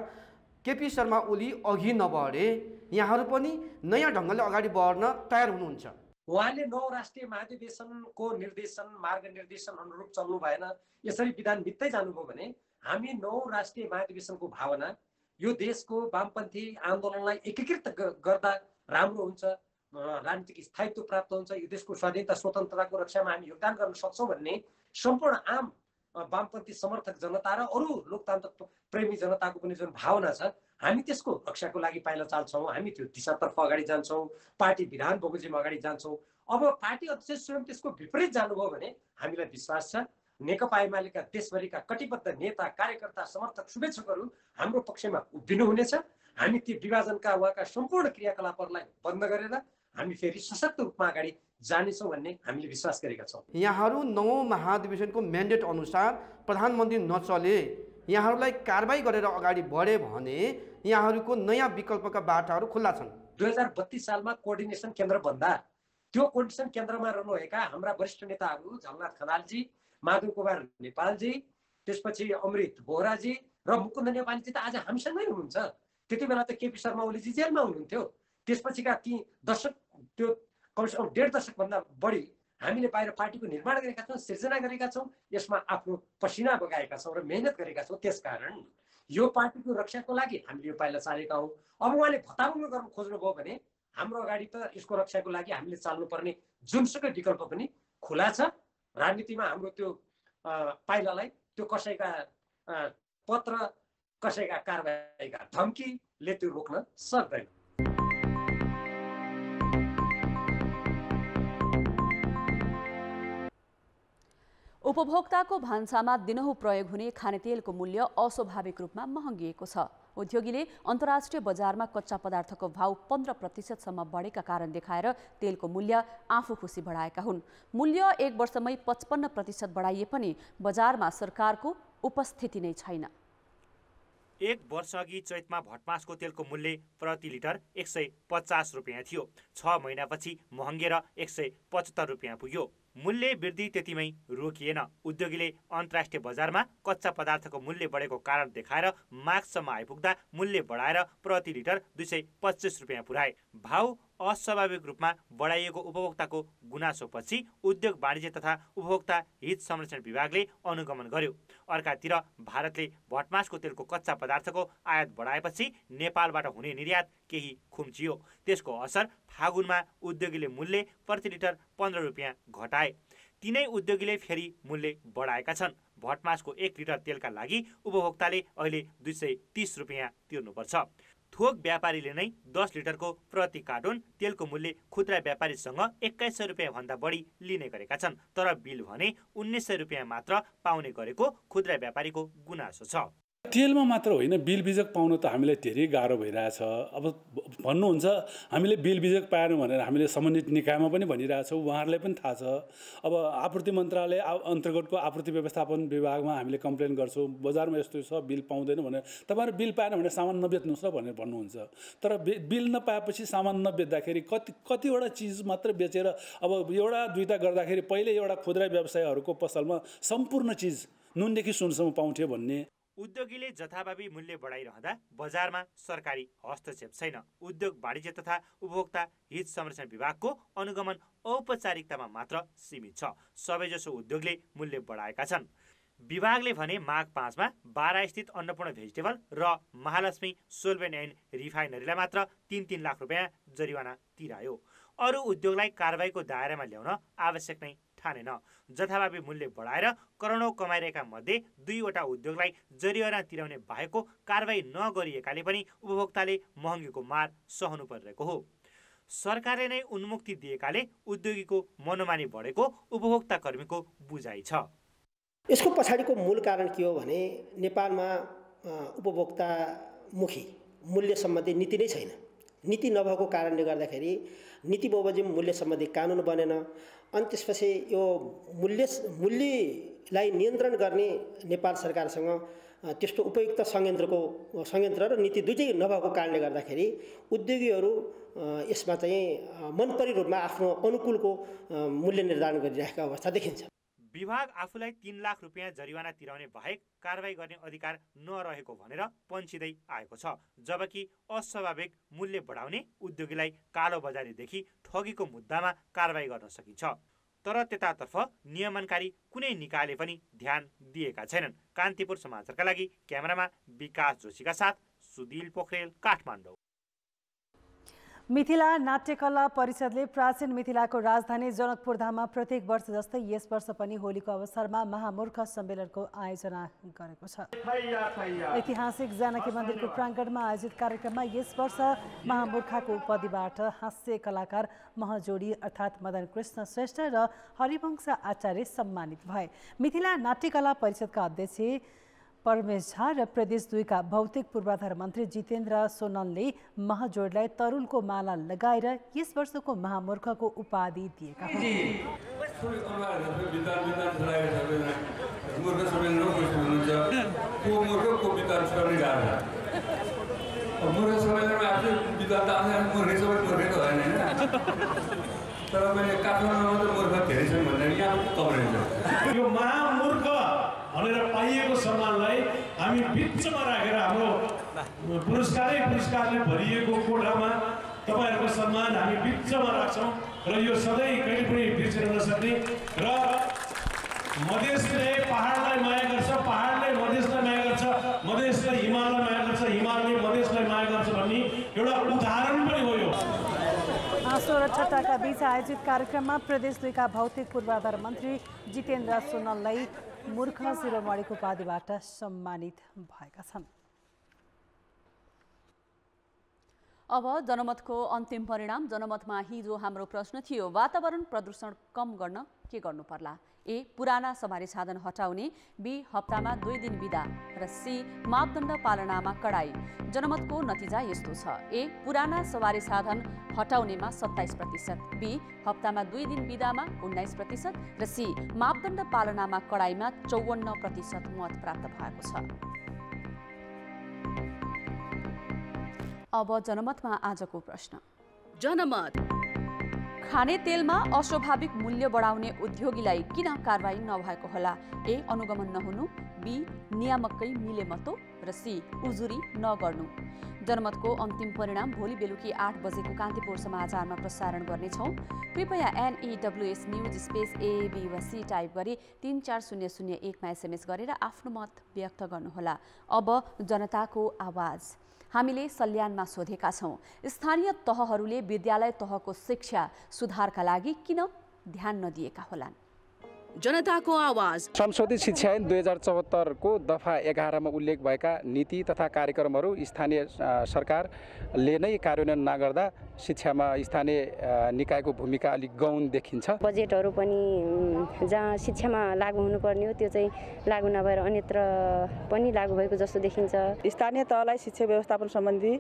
केपी शर्मा ओली अघि नबढे यहाँहरू पनि नयाँ ढङ्गले अगाडि बढ्न तयार हुनुहुन्छ। उहाँले 9 राष्ट्रिय महाधिवेशनको निर्देशन, मार्ग निर्देशन अनुरूप चल्नु भएन, यसरी विधान मिच्दै जानुभयो भने हामी 9 राष्ट्रिय महाधिवेशनको भावना, यो देशको वामपन्थी आन्दोलनलाई एकीकृत गर्दा राम्रो हुन्छ, राजनीतिक स्थायित्व प्राप्त हुन्छ, यो देशको स्वाधीनता स्वतन्त्रताको रक्षामा हामी योगदान गर्न सक्छौँ भन्ने सम्पूर्ण आम वामपन्थी समर्थक जनता र अरू लोकतन्त्र प्रेमी जनताको पनि जुन भावना छ, हामी त्यसको रक्षाको लागि पाइला चाल्छौँ। हामी त्यो दिशातर्फ अगाडि जान्छौँ, पार्टी विधान बमोजिम अगाडि जान्छौँ। अब पार्टी अध्यक्ष स्वयं त्यसको विपरीत जानुभयो भने हामीलाई विश्वास छ नेकपा एमालेका देशभरिका कटिबद्ध नेता, कार्यकर्ता, समर्थक, शुभेच्छुकहरू हाम्रो पक्षमा उभिनुहुनेछ। हामी ती विभाजनका उहाँका सम्पूर्ण क्रियाकलापहरूलाई बन्द गरेर हामी फेरि सशक्त रूपमा अगाडि जानेछौँ भन्ने हामीले विश्वास गरेका छौँ। यहाँहरू 9औं महाधिवेशनको म्यान्डेट अनुसार प्रधानमन्त्री नचले, यहाँहरूलाई कारबाही गरेर अगाडि बढे भने यहाँहरूको नयाँ विकल्पका बाटाहरू खुल्ला छन्। 2032 सालमा कोअर्डिनेसन केन्द्र बन्दा त्यो कोअर्डिनेसन केन्द्रमा रहनुभएका हाम्रा वरिष्ठ नेताहरू झलनाथ खनालजी, माधव कुमार नेपालजी, त्यसपछि अमृत बोहराजी र मुकुन्द नेपालीजी त आज हामीसँगै हुनुहुन्छ। त्यति बेला त केपी शर्मा ओलीजी जेलमा हुनुहुन्थ्यो। त्यसपछिका ती दशक, त्यो कमसेकम 1.5 दशकभन्दा बढी हामीले बाहिर पार्टीको निर्माण गरेका छौँ, सिर्जना गरेका छौँ, यसमा आफ्नो पसिना बगाएका छौँ र मेहनत गरेका छौँ। त्यसकारण यो पार्टीको रक्षाको लागि हामीले यो पाइला चालेका हौँ। अब उहाँले भत्ताभङ्ग गर्न खोज्नुभयो भने हाम्रो अगाडि त यसको रक्षाको लागि हामीले चाल्नुपर्ने जुनसुकै विकल्प पनि खुला छ। राजनीतिमा हाम्रो त्यो पाइलालाई त्यो कसैका पत्र, कसैका कारबाहीका धम्कीले त्यो रोक्न सक्दैन। उपभोक्ताको भान्सामा दिनहुँ प्रयोग हुने खानेतेलको मूल्य अस्वाभाविक रूपमा महँगिएको छ। उद्योगीले अन्तर्राष्ट्रिय बजारमा कच्चा पदार्थको भाव 15% बढेका कारण देखाएर तेलको मूल्य आफू खुसी बढाएका हुन्। मूल्य 1 वर्षमै 55% बढाइए पनि बजारमा सरकारको उपस्थिति नै छैन। 1 वर्ष अघि चैतमा भटमासको तेलको मूल्य प्रति लिटर 150 रुपियाँ थियो। 6 महिनापछि महँगेर 175 रुपियाँ पुग्यो। मूल्य वृद्धि त्यतिमै रोकिएन। उद्योगीले अन्तर्राष्ट्रिय बजारमा कच्चा पदार्थको मूल्य बढेको कारण देखाएर मार्चसम्म आइपुग्दा मूल्य बढाएर प्रति लिटर 225 रुपियाँ पुर्याए। भाउ अस्वाभाविक रूपमा बढाइएको उपभोक्ताको गुनासोपछि उद्योग वाणिज्य तथा उपभोक्ता हित संरक्षण विभागले अनुगमन गर्यो। अर्कातिर भारतले भटमासको तेलको कच्चा पदार्थको आयात बढाएपछि नेपालबाट हुने निर्यात केही खुम्चियो। त्यसको असर फागुनमा उद्योगीले मूल्य प्रति लिटर 15 रुपियाँ घटाए। तिनै उद्योगीले फेरि मूल्य बढाएका छन्। भटमासको 1 लिटर तेलका लागि उपभोक्ताले अहिले 230 रुपियाँ तिर्नुपर्छ। थोक व्यापारीले नै 10 लिटरको प्रति कार्टुन तेलको मूल्य खुद्रा व्यापारीसँग 2100 रुपियाँ भन्दा बढी लिने गरेका छन्। तर बिल भने 1900 रुपियाँ मात्र पाउने गरेको खुद्रा व्यापारीको गुनासो छ। तेलमा मात्र होइन, बिल बिजक पाउन त हामीलाई धेरै गाह्रो भइरहेछ। अब भन्नुहुन्छ हामीले बिल बिजक पाएनौँ भनेर हामीले सम्बन्धित निकायमा पनि भनिरहेछौँ, उहाँहरूलाई पनि थाहा छ। अब आपूर्ति मन्त्रालय अन्तर्गतको आपूर्ति व्यवस्थापन विभागमा हामीले कम्प्लेन गर्छौँ, बजारमा यस्तो छ बिल पाउँदैन भनेर। तपाईँहरू बिल पाएन भने सामान नबेच्नुहोस् ल भनेर भन्नुहुन्छ। तर बिल नपाएपछि सामान नबेच्दाखेरि कतिवटा चिज मात्र बेचेर अब एउटा दुईवटा गर्दाखेरि पहिले एउटा खुद्रा व्यवसायहरूको पसलमा सम्पूर्ण चिज नुनदेखि सुनसम्म पाउँथ्यो भन्ने। उद्योगीले जथाभावी मूल्य बढाइरहँदा बजारमा सरकारी हस्तक्षेप छैन। उद्योग वाणिज्य तथा उपभोक्ता हित संरक्षण विभागको अनुगमन औपचारिकतामा मात्र सीमित छ। सबैजसो उद्योगले मूल्य बढाएका छन्। विभागले भने माघ 5 मा बारा स्थित अन्नपूर्ण भेजिटेबल र महालक्ष्मी सोलभेन्ट एन्ड रिफाइनरीलाई मात्र 3-3 लाख रुपियाँ जरिवाना तिरायो। अरू उद्योगलाई कारबाहीको दायरामा ल्याउन आवश्यक नै ठानेन। जथाभावी मूल्य बढाएर करोडौं कमाइरहेका मध्ये 2वटा उद्योगलाई जरिवाना तिराउने बाहेकको कारबाही नगरिएकाले पनि उपभोक्ताले महँगीको मार सहनु परिरहेको हो। सरकारले नै उन्मुक्ति दिएकाले उद्योगीको मनोमानी बढेको उपभोक्ता कर्मीको बुझाइ छ। यसको पछाडिको मूल कारण के हो भने नेपालमा उपभोक्तामुखी मूल्य सम्बन्धी नीति नै छैन। नीति नभएको कारणले गर्दाखेरि नीति बमोजिम मूल्य सम्बन्धी कानुन बनेन। अनि त्यसपछि यो मूल्यलाई नियन्त्रण गर्ने नेपाल सरकारसँग त्यस्तो उपयुक्त संयन्त्र र नीति दुईटै नभएको कारणले गर्दाखेरि उद्योगीहरू यसमा चाहिँ मनपरी रूपमा आफ्नो अनुकूलको मूल्य निर्धारण गरिरहेका अवस्था देखिन्छ। विभाग आफूलाई 3 लाख रुपियाँ जरिवाना तिराउने बाहेक कारबाही गर्ने अधिकार नरहेको भनेर पन्छिँदै आएको छ। जबकि अस्वाभाविक मूल्य बढाउने उद्योगीलाई कालो बजारीदेखि ठगीको मुद्दामा कारबाही गर्न सकिन्छ। तर त्यतातर्फ नियमनकारी कुनै निकायले पनि ध्यान दिएका छैनन्। कान्तिपुर समाचारका लागि क्यामेरामा विकास जोशीका साथ सुदिल पोखरेल, काठमाडौँ। मिथिला नाट्यकला परिषदले प्राचीन मिथिलाको राजधानी जनकपुर धाममा प्रत्येक वर्ष जस्तै यस वर्ष पनि होलीको अवसरमा महामूर्ख सम्मेलनको आयोजना गरेको छ। ऐतिहासिक जानकी मन्दिरको प्राङ्गणमा आयोजित कार्यक्रममा यस वर्ष महामूर्खको उपाधिबाट हास्य कलाकार महजोडी अर्थात् मदन कृष्ण श्रेष्ठ र हरिवंश आचार्य सम्मानित भए। मिथिला नाट्यकला परिषदका अध्यक्ष परमेश झा र प्रदेश 2 का भौतिक पूर्वाधार मन्त्री जितेन्द्र सोनलले महजोडलाई तरुलको माला लगाएर यस वर्षको महामूर्खको उपाधि दिएका भनेर पाइएको सम्मानलाई हामी बिचमा राखेर हाम्रो पुरस्कारले भरिएको कोठामा तपाईहरुको सम्मान हामी बिचमा राख्छौं र यो सधैँ कहिले पनि बिर्सिन नसक्ने र मधेसले पहाडलाई माया गर्छ, पहाडले मधेसलाई माया गर्छ, मधेसले हिमाललाई माया गर्छ, हिमालले मधेसलाई माया गर्छ भन्ने एउटा उदाहरण पनि हो यो। हाँसो र ठट्टाका बीच आयोजित कार्यक्रममा प्रदेश 2 का भौतिक पूर्वाधार मन्त्री जितेन्द्र सोनललाई मूर्ख शिरोमणिको उपाधिबाट सम्मानित भएका छन्। अब जनमतको अन्तिम परिणाम। जनमतमा हिजो हाम्रो प्रश्न थियो, वातावरण प्रदूषण कम गर्न के गर्नु पर्ला? ए. पुराना सवारी साधन हटाउने, बी. हप्तामा 2 दिन बिदा र सी. मापदण्ड पालनामा कडाई। जनमतको नतिजा यस्तो छ। ए. पुराना सवारी साधन हटाउनेमा 27%, बी. हप्तामा 2 दिन बिदामा 19% र सी. मापदण्ड पालनामा कडाईमा 54% मत प्राप्त भएको छ। अब जनमतमा आजको प्रश्न। जनमत खाने तेलमा अस्वाभाविक मूल्य बढाउने उद्योगीलाई किन कारबाही नभएको होला? ए. अनुगमन नहुनु, बी. नियामककै मिलेमतो र सी. उजुरी नगर्नु। जनमतको अन्तिम परिणाम भोलि बेलुकी 8 बजेको कान्तिपुर समाचारमा प्रसारण गर्नेछौँ। कृपया NEWS न्युज स्पेस AB वा C टाइप गरी 34001 मा SMS गरेर आफ्नो मत व्यक्त गर्नुहोला। अब जनताको आवाज। हामीले सल्यानमा सोधेका छौँ, स्थानीय तहहरूले विद्यालय तहको शिक्षा सुधारका लागि किन ध्यान नदिएका होलान्? जनताको आवाज। संशोधित शिक्षा ऐन 2074 को दफा 11 मा उल्लेख भएका नीति तथा कार्यक्रमहरू स्थानीय सरकारले नै कार्यान्वयन नगर्दा शिक्षामा स्थानीय निकायको भूमिका अलिक गौण देखिन्छ। बजेटहरू पनि जहाँ शिक्षामा लागू हुनुपर्ने हो त्यो चाहिँ लागू नभएर अन्यत्र पनि लागू भएको जस्तो देखिन्छ। स्थानीय तहलाई शिक्षा व्यवस्थापन सम्बन्धी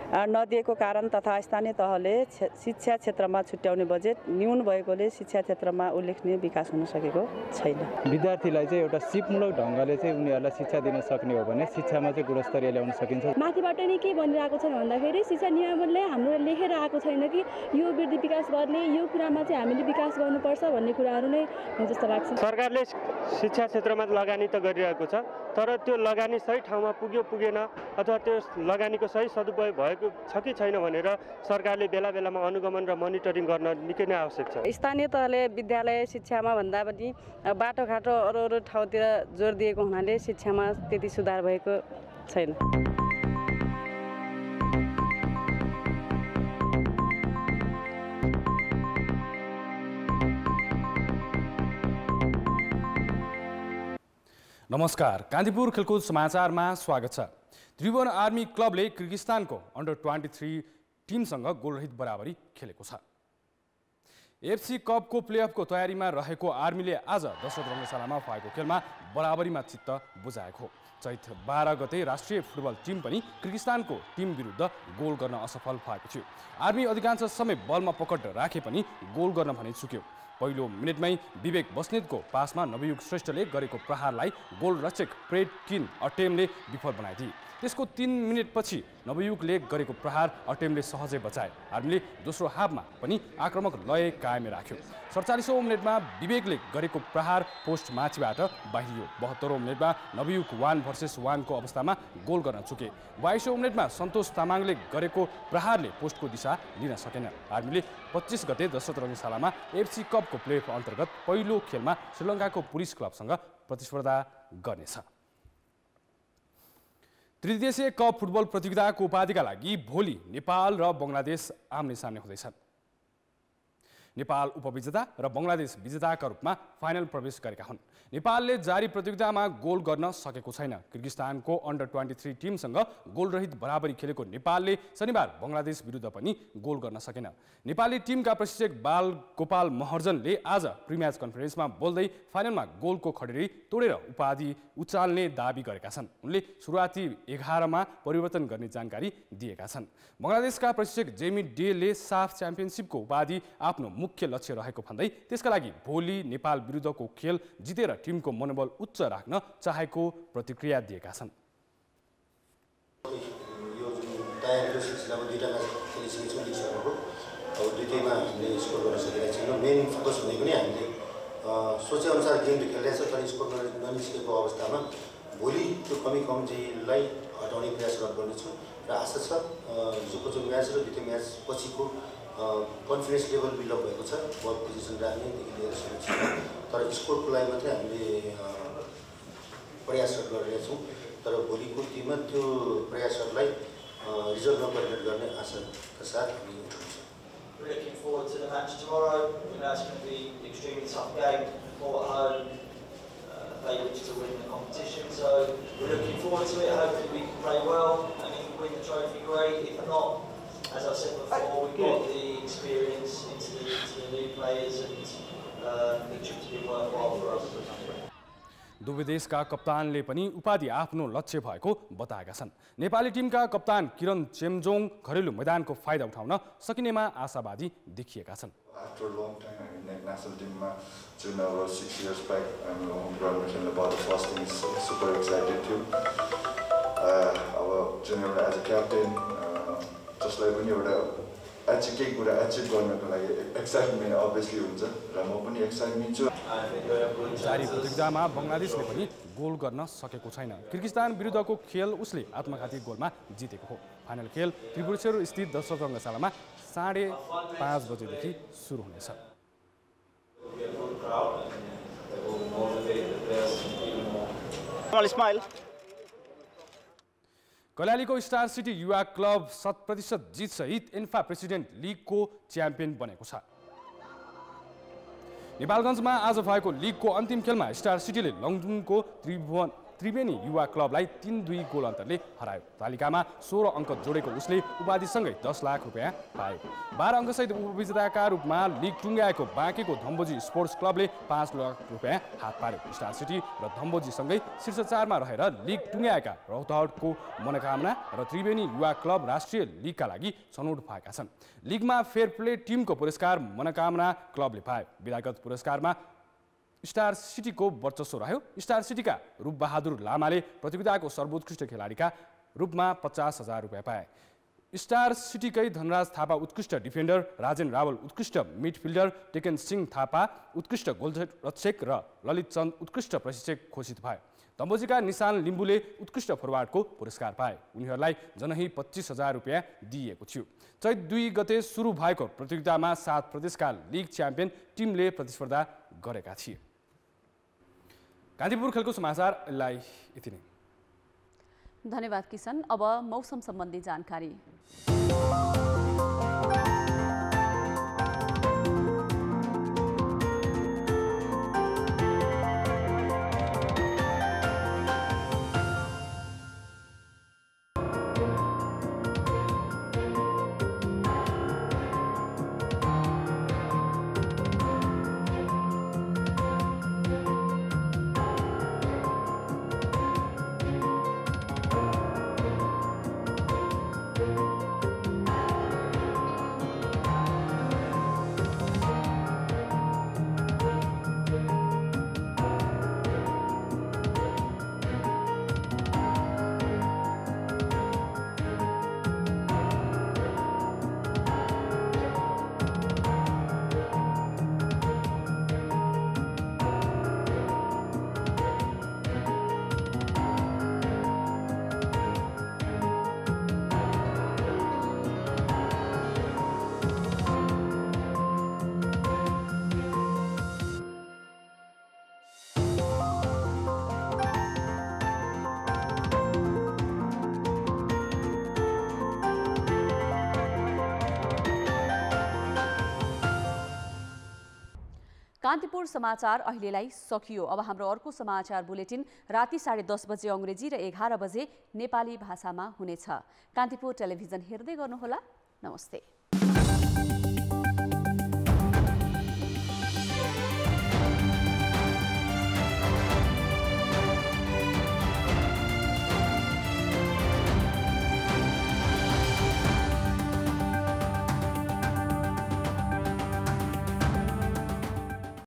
नदिएको कारण तथा स्थानीय तहले शिक्षा क्षेत्रमा छुट्याउने बजेट न्यून भएकोले शिक्षा क्षेत्रमा उल्लेखनीय विकास हुन सकेको छैन। विद्यार्थीलाई चाहिँ एउटा सिपमूलक ढङ्गले चाहिँ उनीहरूलाई शिक्षा दिन सक्ने हो भने शिक्षामा चाहिँ गुणस्तरीय ल्याउन सकिन्छ। माथिबाट नै के भनिरहेको छ भन्दाखेरि शिक्षा नियमले हाम्रो लेखेर आएको छैन कि यो वृद्धि विकास गर्ने, यो कुरामा चाहिँ हामीले विकास गर्नुपर्छ भन्ने कुराहरू नै हो जस्तो लाग्छ। सरकारले शिक्षा क्षेत्रमा लगानी त गरिरहेको छ, तर त्यो लगानी सही ठाउँमा पुग्यो पुगेन अथवा त्यो लगानीको सही सदुपयोग भएको छ कि छैन भनेर सरकारले बेला बेलामा अनुगमन र मोनिटरिङ गर्न निकै नै आवश्यक छ। स्थानीय तहले विद्यालय शिक्षामा भन्दा पनि बाटोघाटो अरू अरू ठाउँतिर जोड दिएको हुनाले शिक्षामा त्यति सुधार भएको छैन। नमस्कार, कान्तिपुर खेलकुद समाचारमा स्वागत छ। त्रिभुवन आर्मी क्लबले किर्गिस्तानको अन्डर-23 टिमसँग गोलरहित बराबरी खेलेको छ। एफसी कपको प्लेअफको तयारीमा रहेको आर्मीले आज दशरथ रङ्गशालामा भएको खेलमा बराबरीमा चित्त बुझाएको हो। चैत 12 गते राष्ट्रिय फुटबल टिम पनि किर्गिस्तानको टिम विरुद्ध गोल गर्न असफल भएको थियो। आर्मी अधिकांश समय बलमा पकड राखे पनि गोल गर्न भने चुक्यो। पहिलो मिनेटमै विवेक बस्नेतको पासमा नवयुग श्रेष्ठले गरेको प्रहारलाई गोलरक्षक फ्रेड किन अटेमले विफल बनाइदिए। त्यसको 3 मिनेटपछि नवयुगले गरेको प्रहार अटेमले सहजै बचाए। आर्मीले दोस्रो हाफमा पनि आक्रामक लय कायम राख्यो। 47औं मिनेटमा विवेकले गरेको प्रहार पोस्ट माथिबाट बाहिरियो। 72औं मिनेटमा नवयुग 1 भर्सेस 1 को अवस्थामा गोल गर्न चुके। 22औं मिनेटमा सन्तोष तामाङले गरेको प्रहारले पोस्टको दिशा लिन सकेन। आर्मीले 25 गते दशरथ रङ्गशालामा एफसी कपको प्लेअफ अन्तर्गत पहिलो खेलमा श्रीलङ्काको पुलिस क्लबसँग प्रतिस्पर्धा गर्नेछ। त्रिदेशीय कप फुटबल प्रतियोगिताको उपाधिका लागि भोलि नेपाल र बङ्गलादेश आम्ने सामने हुँदैछन्। नेपाल उपविजेता र बङ्गलादेश विजेताका रूपमा फाइनल प्रवेश गरेका हुन्। नेपालले जारी प्रतियोगितामा गोल गर्न सकेको छैन। किर्गिस्तानको अन्डर-23 टिमसँग गोलरहित बराबरी खेलेको नेपालले शनिबार बङ्गलादेश विरुद्ध पनि गोल गर्न सकेन। नेपाली टिमका प्रशिक्षक बाल गोपाल महर्जनले आज प्रिम्याच कन्फरेन्समा बोल्दै फाइनलमा गोलको खडेरी तोडेर उपाधि उचाल्ने दाबी गरेका छन्। उनले सुरुवाती 11 मा परिवर्तन गर्ने जानकारी दिएका छन्। बङ्गलादेशका प्रशिक्षक जेमी डेले साफ च्याम्पियनसिपको उपाधि आफ्नो मुख्य लक्ष्य रहेको भन्दै त्यसका लागि भोलि नेपाल विरुद्धको खेल जितेर टिमको मनोबल उच्च राख्न चाहेको प्रतिक्रिया दिएका छन्। यो टायरको सिलसिलामा दुईटा म्याच खेलिसकेको छ लिगसम्मको। अब दुईटैमा हामीले स्कोर गर्न सकेका छैनौँ। मेन फोकस भनेको नै हामीले सोचेअनुसार गेम त खेलिरहेको छ, तर स्कोर ननिस्केको अवस्थामा भोलि त्यो कमीकमजीलाई हटाउने प्रयास गर्नेछौँ र आशा छ हिजोको जो म्याच र दुईटै म्याच पछिको कन्फिडेन्स लेभल बिल्डअप भएको छ। बल पोजिसन राख्नेदेखि लिएर सुरक्षा, तर स्कोरको लागि मात्रै हामीले प्रयासहरू गरिरहेछौँ। तर भोलिको टिममा त्यो प्रयासहरूलाई रिजल्टमा परिणत गर्ने आशाका साथ हामी We're looking forward to the match tomorrow. We know it's going to be an extremely tough game. All at home, favourites to win the competition. So we're looking forward to it. Hopefully we can play well, and if we win the trophy, great. If not, as I said before, we've got the experience into the new players, and it should be worthwhile for us. दुवै देशका कप्तानले पनि उपाधि आफ्नो लक्ष्य भएको बताएका छन्। नेपाली टिमका कप्तान किरण चेम्जोङ घरेलु मैदानको फाइदा उठाउन सकिनेमा आशावादी देखिएका छन्। After a long time, I mean, national team June was 6 years back. I'm home ground mission about the first thing is super excited too. Our junior as a captain, just like when you were केही कुरा achieve गर्नको लागि excitement obviously हुन्छ र म पनि excitement छु। जारी प्रतियोगितामा बङ्गलादेशले पनि गोल गर्न सकेको छैन। किर्गिस्तान विरुद्धको खेल उसले आत्मघाती गोलमा जितेको हो। फाइनल खेल त्रिपुरेश्वर स्थित दशरथ रङ्गशालामा 5:30 बजेदेखि सुरु हुनेछ। कैलालीको स्टार सिटी युवा क्लब 100% जितसहित इन्फा प्रेसिडेन्ट लिगको च्याम्पियन बनेको छ। नेपालगञ्जमा आज भएको लिगको अन्तिम खेलमा स्टार सिटीले लङजुङको त्रिवेणी युवा क्लबलाई 3-2 गोल अन्तरले हरायो। तालिकामा 16 अङ्क जोडेको उसले उपाधिसँगै 10 लाख रुपियाँ पायो। 12 अङ्कसहित उपविजेताका रूपमा लिग टुङ्ग्याएको बाँकेको धम्बोजी स्पोर्ट्स क्लबले 5 लाख रुपियाँ हात पार्यो। स्टार सिटी र धम्बोजीसँगै शीर्ष 4मा रहेर लिग टुङ्ग्याएका रौतहटको मनोकामना र त्रिवेणी युवा क्लब राष्ट्रिय लिगका लागि छनौट भएका छन्। लिगमा फेयर प्ले टिमको पुरस्कार मनोकामना क्लबले पायो। विधागत पुरस्कारमा स्टार सिटीको वर्चस्व रह्यो। स्टार सिटीका रूपबहादुर लामाले प्रतियोगिताको सर्वोत्कृष्ट खेलाडीका रूपमा 50,000 रुपियाँ पाए। स्टार सिटीकै धनराज थापा उत्कृष्ट डिफेन्डर, राजेन रावल उत्कृष्ट मिडफिल्डर, टेकेन सिंह थापा उत्कृष्ट गोलरक्षक र ललित चन्द उत्कृष्ट प्रशिक्षक घोषित भए। धम्बोजीका निशान लिम्बुले उत्कृष्ट फरवार्डको पुरस्कार पाए। उनीहरूलाई जनही 25,000 रुपियाँ दिइएको थियो। चैत 2 गते सुरु भएको प्रतियोगितामा 7 प्रदेशका लिग च्याम्पियन टिमले प्रतिस्पर्धा गरेका थिए। कान्तिपुर खेलको समाचारलाई यति नै। धन्यवाद किशन। अब मौसम सम्बन्धी जानकारी। कान्तिपुर समाचार अहिलेलाई सकियो। अब हाम्रो अर्को समाचार बुलेटिन राति 10:30 बजे अङ्ग्रेजी र 11 बजे नेपाली भाषामा हुनेछ। कान्तिपुर टेलिभिजन हेर्दै गर्नुहोला। नमस्ते।